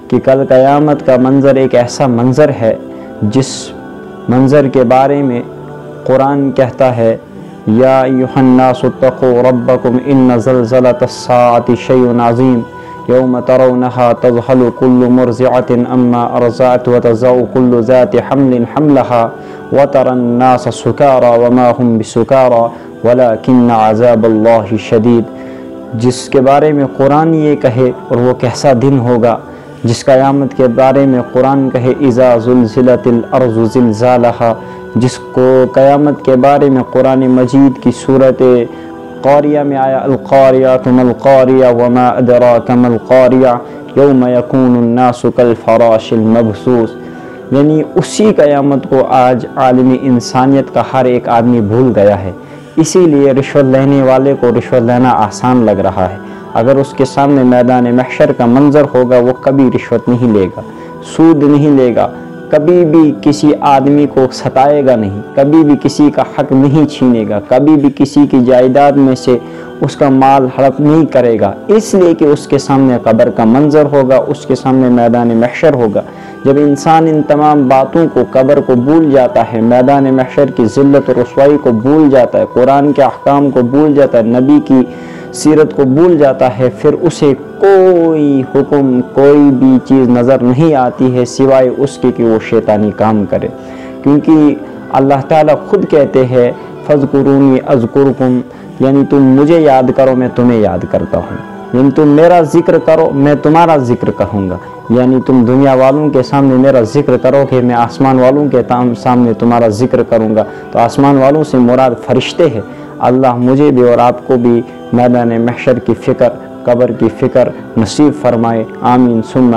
کہ کل قیامت کا منظر ایک ایسا منظر ہے جس منظر کے بارے میں قرآن کہتا ہے یا ایھا الناس اتقوا ربکم ان زلزلۃ الساعۃ شیء عظیم یوم ترونها تذہل کل مرضعۃ عما ارضعت وتضع کل ذات حمل حملها وترى الناس سکارى وما هم بسکارى ولكن عذاب اللہ شدید، جس کے بارے میں قرآن یہ کہے اور وہ کیسا دن ہوگا جس قیامت کے بارے میں قرآن کہے اذا زلزلت الارض زلزالها، جس کو قیامت کے بارے میں قرآن مجید کی صورت قاریہ میں آیا القاریۃ ما القاریہ وما ادراک ما القاریہ یوم یکون الناس کالفراش المبثوث، یعنی اسی قیامت کو آج عالم انسانیت کا ہر ایک آدمی بھول گیا ہے، اسی لیے رشوت لینے والے کو رشوت لینا آسان لگ رہا ہے۔ اگر اس کے سامنے میدان محشر کا منظر ہوگا وہ کبھی رشوت نہیں لے گا، سود نہیں لے گا، کبھی بھی کسی آدمی کو ستائے گا نہیں، کبھی بھی کسی کا حق نہیں چھینے گا، کبھی بھی کسی کی جائیداد میں سے اس کا مال ہڑپ نہیں کرے گا، اس لیے کہ اس کے سامنے قبر کا منظر ہوگا، اس کے سامنے میدان محشر ہوگا۔ جب انسان ان تمام باتوں کو، قبر کو بھول جاتا ہے، میدان محشر کی ذلت و رسوائی کو بھول جاتا ہے، قرآن کے احکام کو بھول جاتا ہے، نبی کی سیرت کو بھول جاتا ہے، پھر اسے کوئی حکم، کوئی بھی چیز نظر نہیں آتی ہے سوائے اس کے کہ وہ شیطانی کام کرے، کیونکہ اللہ تعالیٰ خود کہتے ہیں فاذکرونی اذکرکم، یعنی تم مجھے یاد کرو میں تمہیں یاد کرتا ہوں، یعنی تم میرا ذکر کرو میں تمہارا ذکر کروں گا، یعنی تم دنیا والوں کے سامنے میرا ذکر کرو کہ میں آسمان والوں کے سامنے تمہارا ذکر کروں گا، تو آسمان والوں سے مراد فرشتے ہیں۔ اللہ مجھے بھی اور آپ کو بھی میدان محشر کی فکر، قبر کی فکر نصیب فرمائے، آمین ثم